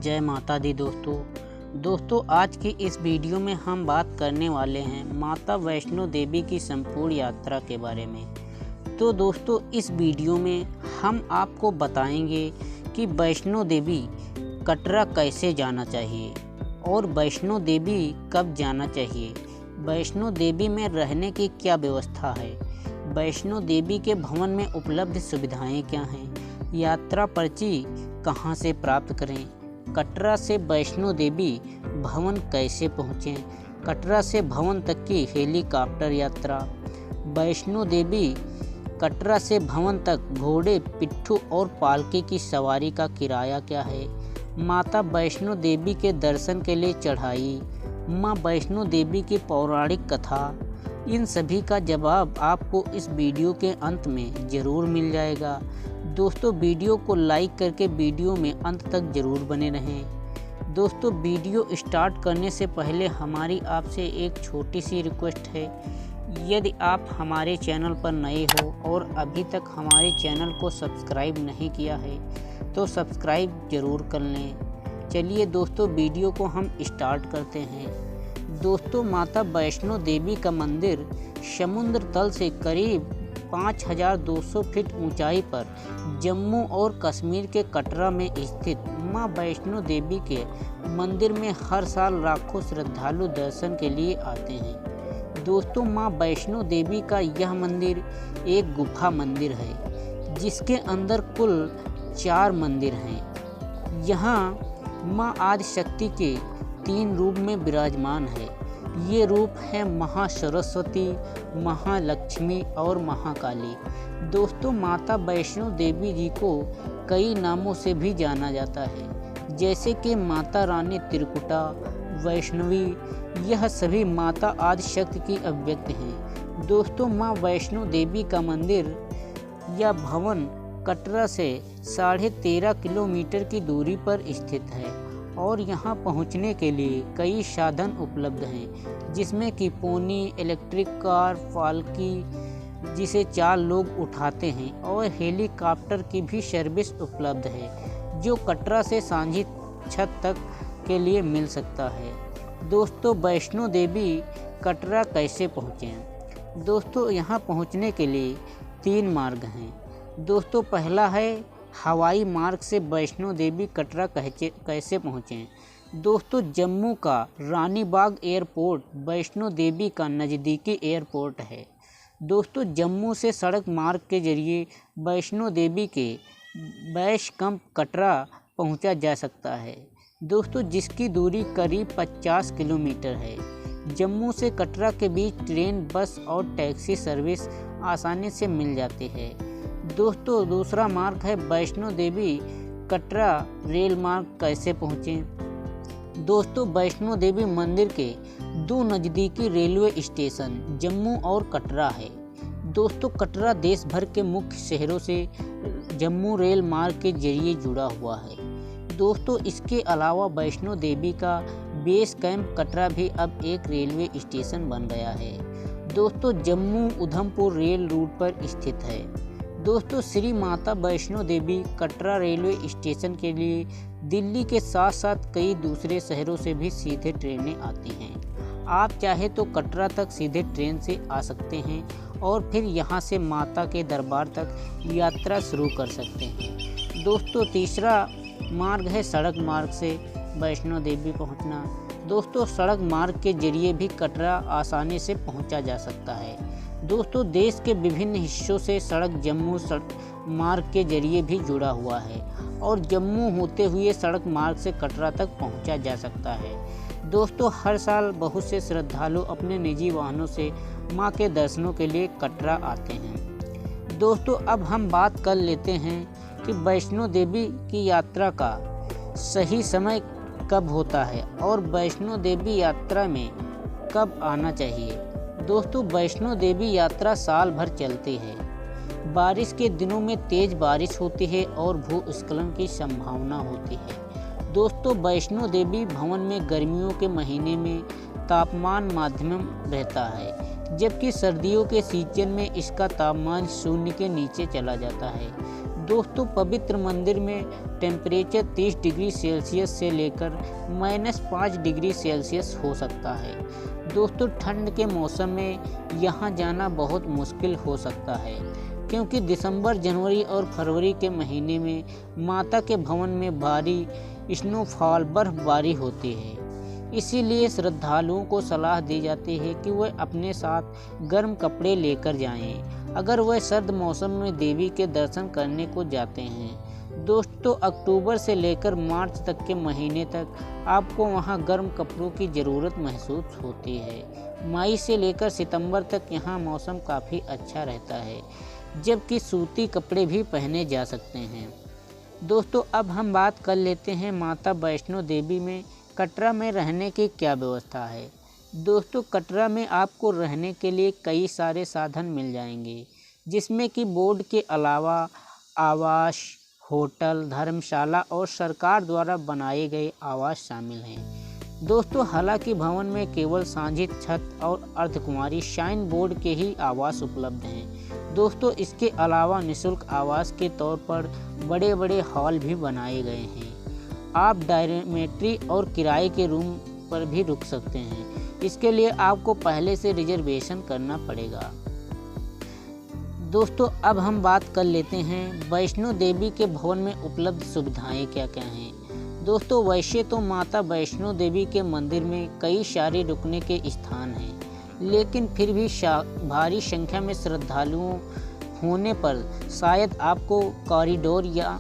जय माता दी दोस्तों आज की इस वीडियो में हम बात करने वाले हैं माता वैष्णो देवी की संपूर्ण यात्रा के बारे में। तो दोस्तों इस वीडियो में हम आपको बताएंगे कि वैष्णो देवी कटरा कैसे जाना चाहिए और वैष्णो देवी कब जाना चाहिए, वैष्णो देवी में रहने की क्या व्यवस्था है, वैष्णो देवी के भवन में उपलब्ध सुविधाएं क्या हैं, यात्रा पर्ची कहां से प्राप्त करें, कटरा से वैष्णो देवी भवन कैसे पहुँचें, कटरा से भवन तक की हेलीकॉप्टर यात्रा, वैष्णो देवी कटरा से भवन तक घोड़े, पिट्ठू और पालकी की सवारी का किराया क्या है, माता वैष्णो देवी के दर्शन के लिए चढ़ाई, माँ वैष्णो देवी की पौराणिक कथा, इन सभी का जवाब आपको इस वीडियो के अंत में ज़रूर मिल जाएगा। दोस्तों वीडियो को लाइक करके वीडियो में अंत तक ज़रूर बने रहें। दोस्तों वीडियो स्टार्ट करने से पहले हमारी आपसे एक छोटी सी रिक्वेस्ट है, यदि आप हमारे चैनल पर नए हो और अभी तक हमारे चैनल को सब्सक्राइब नहीं किया है तो सब्सक्राइब ज़रूर कर लें। चलिए दोस्तों वीडियो को हम स्टार्ट करते हैं। दोस्तों माता वैष्णो देवी का मंदिर समुद्र तल से करीब 5200 फीट ऊंचाई पर जम्मू और कश्मीर के कटरा में स्थित मां वैष्णो देवी के मंदिर में हर साल लाखों श्रद्धालु दर्शन के लिए आते हैं। दोस्तों मां वैष्णो देवी का यह मंदिर एक गुफा मंदिर है जिसके अंदर कुल 4 मंदिर हैं। यहाँ मां आदिशक्ति के 3 रूप में विराजमान है। ये रूप है महासरस्वती, महालक्ष्मी और महाकाली। दोस्तों माता वैष्णो देवी जी को कई नामों से भी जाना जाता है, जैसे कि माता रानी त्रिकुटा, वैष्णवी, यह सभी माता आदिशक्ति की अभिव्यक्ति हैं। दोस्तों माँ वैष्णो देवी का मंदिर या भवन कटरा से 13.5 किलोमीटर की दूरी पर स्थित है और यहाँ पहुँचने के लिए कई साधन उपलब्ध हैं, जिसमें कि पोनी, इलेक्ट्रिक कार, पालकी जिसे 4 लोग उठाते हैं और हेलीकॉप्टर की भी सर्विस उपलब्ध है जो कटरा से सांझी छत तक के लिए मिल सकता है। दोस्तों वैष्णो देवी कटरा कैसे पहुँचें? दोस्तों यहाँ पहुँचने के लिए 3 मार्ग हैं। दोस्तों पहला है हवाई मार्ग से वैष्णो देवी कटरा कैसे पहुँचें? दोस्तों जम्मू का रानी बाग एयरपोर्ट वैष्णो देवी का नज़दीकी एयरपोर्ट है। दोस्तों जम्मू से सड़क मार्ग के जरिए वैष्णो देवी के बैश कैंप कटरा पहुंचा जा सकता है। दोस्तों जिसकी दूरी करीब 50 किलोमीटर है। जम्मू से कटरा के बीच ट्रेन, बस और टैक्सी सर्विस आसानी से मिल जाती है। दोस्तों दूसरा मार्ग है वैष्णो देवी कटरा रेल मार्ग कैसे पहुँचें? दोस्तों वैष्णो देवी मंदिर के 2 नज़दीकी रेलवे स्टेशन जम्मू और कटरा है। दोस्तों कटरा देश भर के मुख्य शहरों से जम्मू रेल मार्ग के जरिए जुड़ा हुआ है। दोस्तों इसके अलावा वैष्णो देवी का बेस कैंप कटरा भी अब एक रेलवे स्टेशन बन गया है। दोस्तों जम्मू उधमपुर रेल रूट पर स्थित है। दोस्तों श्री माता वैष्णो देवी कटरा रेलवे स्टेशन के लिए दिल्ली के साथ साथ कई दूसरे शहरों से भी सीधे ट्रेनें आती हैं। आप चाहे तो कटरा तक सीधे ट्रेन से आ सकते हैं और फिर यहां से माता के दरबार तक यात्रा शुरू कर सकते हैं। दोस्तों तीसरा मार्ग है सड़क मार्ग से वैष्णो देवी पहुंचना। दोस्तों सड़क मार्ग के जरिए भी कटरा आसानी से पहुंचा जा सकता है। दोस्तों देश के विभिन्न हिस्सों से सड़क जम्मू मार्ग के जरिए भी जुड़ा हुआ है और जम्मू होते हुए सड़क मार्ग से कटरा तक पहुंचा जा सकता है। दोस्तों हर साल बहुत से श्रद्धालु अपने निजी वाहनों से मां के दर्शनों के लिए कटरा आते हैं। दोस्तों अब हम बात कर लेते हैं कि वैष्णो देवी की यात्रा का सही समय कब होता है और वैष्णो देवी यात्रा में कब आना चाहिए। दोस्तों वैष्णो देवी यात्रा साल भर चलती है। बारिश के दिनों में तेज बारिश होती है और भूस्खलन की संभावना होती है। दोस्तों वैष्णो देवी भवन में गर्मियों के महीने में तापमान मध्यम रहता है, जबकि सर्दियों के सीजन में इसका तापमान 0 के नीचे चला जाता है। दोस्तों पवित्र मंदिर में टेम्परेचर 30 डिग्री सेल्सियस से लेकर -5 डिग्री सेल्सियस हो सकता है। दोस्तों ठंड के मौसम में यहाँ जाना बहुत मुश्किल हो सकता है, क्योंकि दिसंबर, जनवरी और फरवरी के महीने में माता के भवन में भारी स्नोफॉल बर्फबारी होती है। इसीलिए श्रद्धालुओं को सलाह दी जाती है कि वह अपने साथ गर्म कपड़े लेकर जाएं, अगर वह सर्द मौसम में देवी के दर्शन करने को जाते हैं। दोस्तों अक्टूबर से लेकर मार्च तक के महीने तक आपको वहां गर्म कपड़ों की ज़रूरत महसूस होती है। मई से लेकर सितंबर तक यहाँ मौसम काफ़ी अच्छा रहता है, जबकि सूती कपड़े भी पहने जा सकते हैं। दोस्तों अब हम बात कर लेते हैं माता वैष्णो देवी में कटरा में रहने की क्या व्यवस्था है। दोस्तों कटरा में आपको रहने के लिए कई सारे साधन मिल जाएंगे, जिसमें कि बोर्ड के अलावा आवास, होटल, धर्मशाला और सरकार द्वारा बनाए गए आवास शामिल हैं। दोस्तों हालांकि भवन में केवल सांझी छत और अर्धकुंवारी साइन बोर्ड के ही आवास उपलब्ध हैं। दोस्तों इसके अलावा निःशुल्क आवास के तौर पर बड़े बड़े हॉल भी बनाए गए हैं। आप डॉर्मेट्री और किराए के रूम पर भी रुक सकते हैं। इसके लिए आपको पहले से रिजर्वेशन करना पड़ेगा। दोस्तों अब हम बात कर लेते हैं वैष्णो देवी के भवन में उपलब्ध सुविधाएं क्या क्या हैं। दोस्तों वैसे तो माता वैष्णो देवी के मंदिर में कई सारे रुकने के स्थान हैं, लेकिन फिर भी भारी संख्या में श्रद्धालुओं होने पर शायद आपको कॉरिडोर या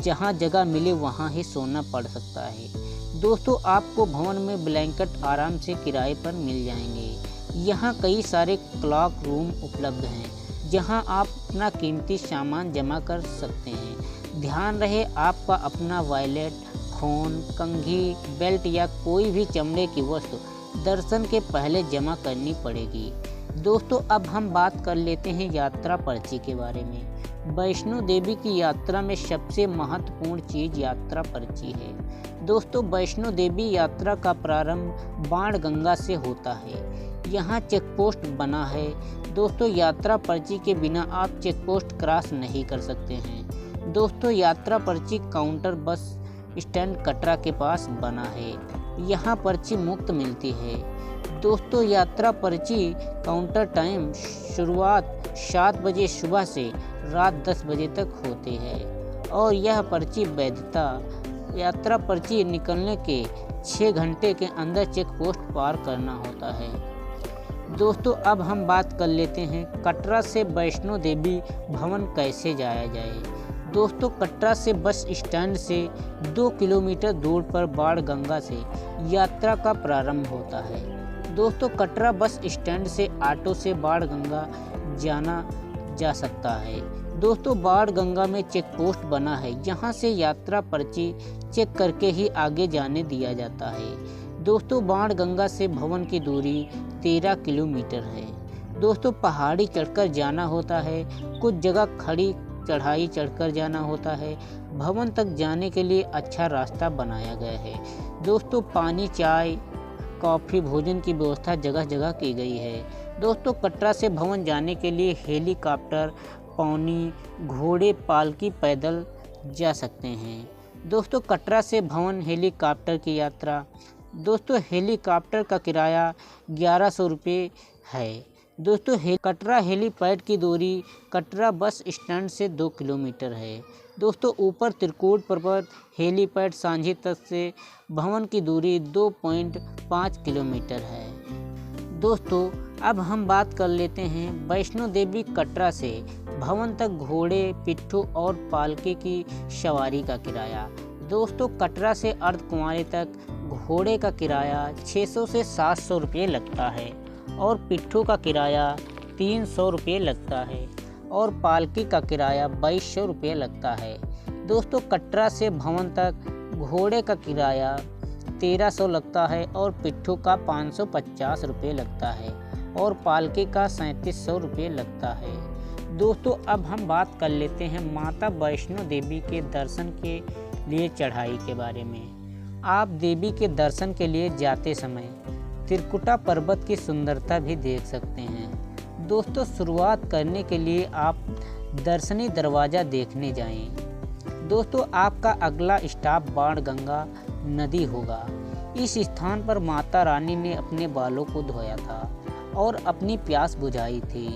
जहां जगह मिले वहां ही सोना पड़ सकता है। दोस्तों आपको भवन में ब्लैंकेट आराम से किराए पर मिल जाएंगे। यहाँ कई सारे क्लॉक रूम उपलब्ध हैं, जहां आप अपना कीमती सामान जमा कर सकते हैं। ध्यान रहे आपका अपना वॉलेट, फ़ोन, कंघी, बेल्ट या कोई भी चमड़े की वस्तु दर्शन के पहले जमा करनी पड़ेगी। दोस्तों अब हम बात कर लेते हैं यात्रा पर्ची के बारे में। वैष्णो देवी की यात्रा में सबसे महत्वपूर्ण चीज़ यात्रा पर्ची है। दोस्तों वैष्णो देवी यात्रा का प्रारंभ बाणगंगा से होता है। यहाँ चेक पोस्ट बना है। दोस्तों यात्रा पर्ची के बिना आप चेक पोस्ट क्रॉस नहीं कर सकते हैं। दोस्तों यात्रा पर्ची काउंटर बस स्टैंड कटरा के पास बना है। यहाँ पर्ची मुफ्त मिलती है। दोस्तों यात्रा पर्ची काउंटर टाइम शुरुआत 7 बजे सुबह से रात 10 बजे तक होती है और यह पर्ची वैधता यात्रा पर्ची निकलने के 6 घंटे के अंदर चेक पोस्ट पार करना होता है। दोस्तों अब हम बात कर लेते हैं कटरा से वैष्णो देवी भवन कैसे जाया जाए। दोस्तों कटरा से बस स्टैंड से 2 किलोमीटर दूर पर बाणगंगा से यात्रा का प्रारंभ होता है। दोस्तों कटरा बस स्टैंड से ऑटो से बाणगंगा जाना जा सकता है। दोस्तों बाणगंगा में चेक पोस्ट बना है, यहाँ से यात्रा पर्ची चेक करके ही आगे जाने दिया जाता है। दोस्तों बाणगंगा से भवन की दूरी 13 किलोमीटर है। दोस्तों पहाड़ी चढ़कर जाना होता है, कुछ जगह खड़ी चढ़ाई चढ़कर जाना होता है। भवन तक जाने के लिए अच्छा रास्ता बनाया गया है। दोस्तों पानी, चाय, कॉफ़ी, भोजन की व्यवस्था जगह जगह की गई है। दोस्तों कटरा से भवन जाने के लिए हेलीकॉप्टर, पौनी, घोड़े, पालकी, पैदल जा सकते हैं। दोस्तों कटरा से भवन हेलीकॉप्टर की यात्रा। दोस्तों हेलीकॉप्टर का किराया 1100 रुपये है। दोस्तों कटरा हेलीपैड की दूरी कटरा बस स्टैंड से 2 किलोमीटर है। दोस्तों ऊपर त्रिकूट पर्वत हेलीपैड सांझी तट से भवन की दूरी 2.5 किलोमीटर है। दोस्तों अब हम बात कर लेते हैं वैष्णो देवी कटरा से भवन तक घोड़े, पिट्ठू और पालकी की सवारी का किराया। दोस्तों कटरा से अर्धकुंवारी तक घोड़े का किराया 600 से 700 रुपये लगता है और पिट्ठू का किराया 300 रुपये लगता है और पालकी का किराया 2200 रुपये लगता है। दोस्तों कटरा से भवन तक घोड़े का किराया 1300 लगता है और पिट्ठू का 550 रुपये लगता है और पालकी का 3700 रुपये लगता है। दोस्तों अब हम बात कर लेते हैं माता वैष्णो देवी के दर्शन के लिए चढ़ाई के बारे में। आप देवी के दर्शन के लिए जाते समय त्रिकुटा पर्वत की सुंदरता भी देख सकते हैं। दोस्तों शुरुआत करने के लिए आप दर्शनी दरवाज़ा देखने जाएं। दोस्तों आपका अगला स्टॉप बाणगंगा नदी होगा। इस स्थान पर माता रानी ने अपने बालों को धोया था और अपनी प्यास बुझाई थी।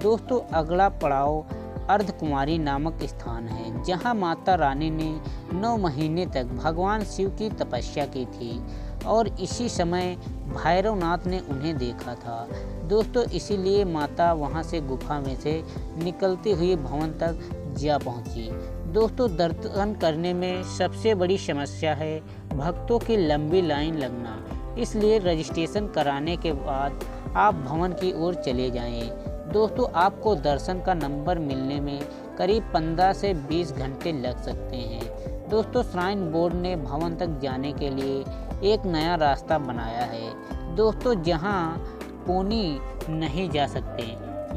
दोस्तों अगला पड़ाव अर्धकुमारी नामक स्थान है, जहां माता रानी ने 9 महीने तक भगवान शिव की तपस्या की थी और इसी समय भैरवनाथ ने उन्हें देखा था। दोस्तों इसीलिए माता वहां से गुफा में से निकलती हुई भवन तक जा पहुंची। दोस्तों दर्शन करने में सबसे बड़ी समस्या है भक्तों की लंबी लाइन लगना, इसलिए रजिस्ट्रेशन कराने के बाद आप भवन की ओर चले जाएं। दोस्तों आपको दर्शन का नंबर मिलने में करीब 15 से 20 घंटे लग सकते हैं। दोस्तों श्राइन बोर्ड ने भवन तक जाने के लिए एक नया रास्ता बनाया है। दोस्तों जहां पोनी नहीं जा सकते,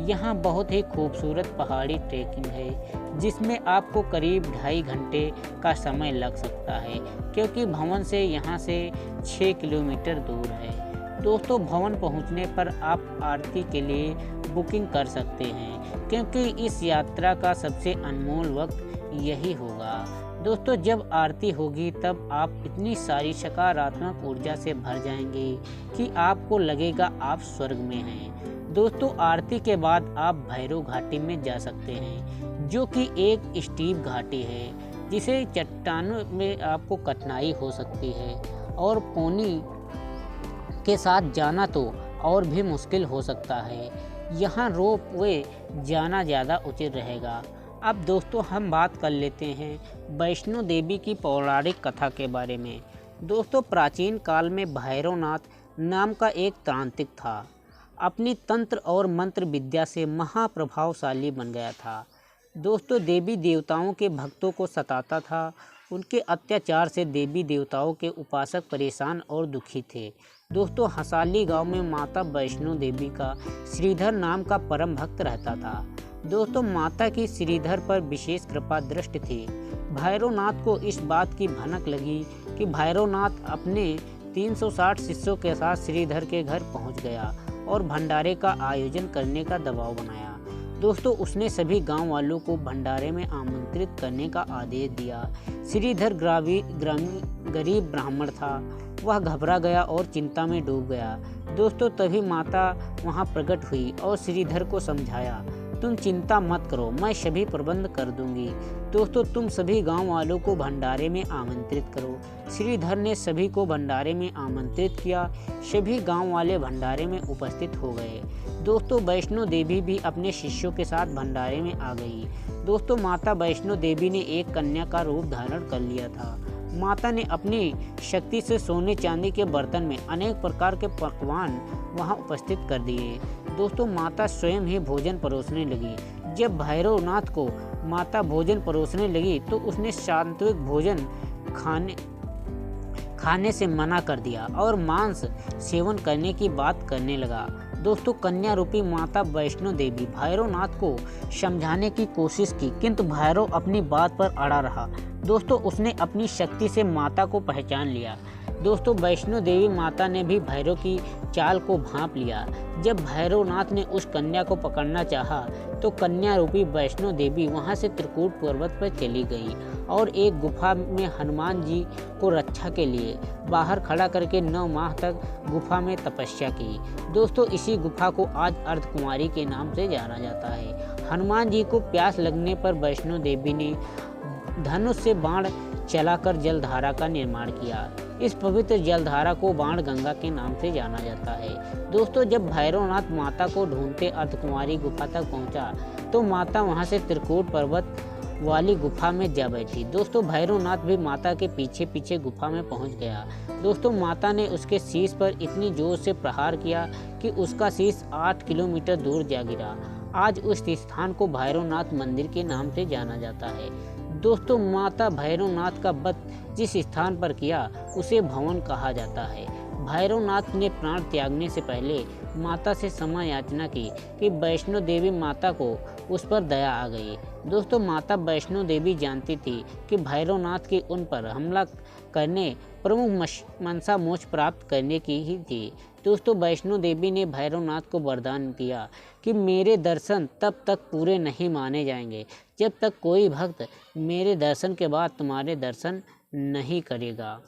यहाँ बहुत ही खूबसूरत पहाड़ी ट्रैकिंग है, जिसमें आपको करीब 2.5 घंटे का समय लग सकता है, क्योंकि भवन से यहाँ से 6 किलोमीटर दूर है। दोस्तों भवन पहुँचने पर आप आरती के लिए बुकिंग कर सकते हैं, क्योंकि इस यात्रा का सबसे अनमोल वक्त यही होगा। दोस्तों जब आरती होगी तब आप इतनी सारी सकारात्मक ऊर्जा से भर जाएंगे कि आपको लगेगा आप स्वर्ग में हैं। दोस्तों आरती के बाद आप भैरव घाटी में जा सकते हैं, जो कि एक स्टीप घाटी है, जिसे चट्टानों में आपको कठिनाई हो सकती है और पोनी के साथ जाना तो और भी मुश्किल हो सकता है। यहाँ रोप वे जाना ज़्यादा उचित रहेगा। अब दोस्तों हम बात कर लेते हैं वैष्णो देवी की पौराणिक कथा के बारे में। दोस्तों प्राचीन काल में भैरवनाथ नाम का एक तांत्रिक था। अपनी तंत्र और मंत्र विद्या से महाप्रभावशाली बन गया था। दोस्तों देवी देवताओं के भक्तों को सताता था। उनके अत्याचार से देवी देवताओं के उपासक परेशान और दुखी थे। दोस्तों हसाली गांव में माता वैष्णो देवी का श्रीधर नाम का परम भक्त रहता था। दोस्तों माता की श्रीधर पर विशेष कृपा दृष्टि थी। भैरवनाथ को इस बात की भनक लगी कि भैरवनाथ अपने 360 शिष्यों के साथ श्रीधर के घर पहुंच गया और भंडारे का आयोजन करने का दबाव बनाया। दोस्तों उसने सभी गांव वालों को भंडारे में आमंत्रित करने का आदेश दिया। श्रीधर गरीब ब्राह्मण था। वह घबरा गया और चिंता में डूब गया। दोस्तों तभी माता वहां प्रकट हुई और श्रीधर को समझाया, तुम चिंता मत करो, मैं सभी प्रबंध कर दूंगी। दोस्तों तुम सभी गांव वालों को भंडारे में आमंत्रित करो। श्रीधर ने सभी को भंडारे में आमंत्रित किया। सभी गांव वाले भंडारे में उपस्थित हो गए। दोस्तों वैष्णो देवी भी अपने शिष्यों के साथ भंडारे में आ गई। दोस्तों माता वैष्णो देवी ने एक कन्या का रूप धारण कर लिया था। माता ने अपनी शक्ति से सोने चांदी के बर्तन में अनेक प्रकार के पकवान वहां उपस्थित कर दिए। दोस्तों माता स्वयं ही भोजन परोसने लगी। जब भैरवनाथ को माता भोजन परोसने लगी तो उसने सात्विक भोजन खाने से मना कर दिया और मांस सेवन करने की बात करने लगा। दोस्तों कन्या रूपी माता वैष्णो देवी भैरवनाथ को समझाने की कोशिश की, किंतु भैरव अपनी बात पर अड़ा रहा। दोस्तों उसने अपनी शक्ति से माता को पहचान लिया। दोस्तों वैष्णो देवी माता ने भी भैरव की चाल को भांप लिया। जब भैरवनाथ ने उस कन्या को पकड़ना चाहा तो कन्या रूपी वैष्णो देवी वहां से त्रिकूट पर्वत पर चली गई और एक गुफा में हनुमान जी को रक्षा के लिए बाहर खड़ा करके 9 माह तक गुफा में तपस्या की। दोस्तों इसी गुफा को आज अर्धकुमारी के नाम से जाना जाता है। हनुमान जी को प्यास लगने पर वैष्णो देवी ने धनुष से बाण चलाकर जलधारा का निर्माण किया। इस पवित्र जलधारा को बाणगंगा के नाम से जाना जाता है। दोस्तों जब भैरवनाथ माता को ढूंढते अर्धकुमारी गुफा तक पहुंचा तो माता वहां से त्रिकूट पर्वत वाली गुफा में जा बैठी। दोस्तों भैरवनाथ भी माता के पीछे पीछे गुफा में पहुंच गया। दोस्तों माता ने उसके शीश पर इतनी जोर से प्रहार किया कि उसका शीश 8 किलोमीटर दूर जा गिरा। आज उस स्थान को भैरवनाथ मंदिर के नाम से जाना जाता है। दोस्तों माता भैरवनाथ का वध जिस स्थान पर किया उसे भवन कहा जाता है। भैरवनाथ ने प्राण त्यागने से पहले माता से क्षमा याचना की कि वैष्णो देवी माता को उस पर दया आ गई। दोस्तों माता वैष्णो देवी जानती थी कि भैरवनाथ के उन पर हमला करने प्रमुख मनसा मोक्ष प्राप्त करने की ही थी। दोस्तों, वैष्णो देवी ने भैरवनाथ को वरदान दिया कि मेरे दर्शन तब तक पूरे नहीं माने जाएंगे जब तक कोई भक्त मेरे दर्शन के बाद तुम्हारे दर्शन नहीं करेगा।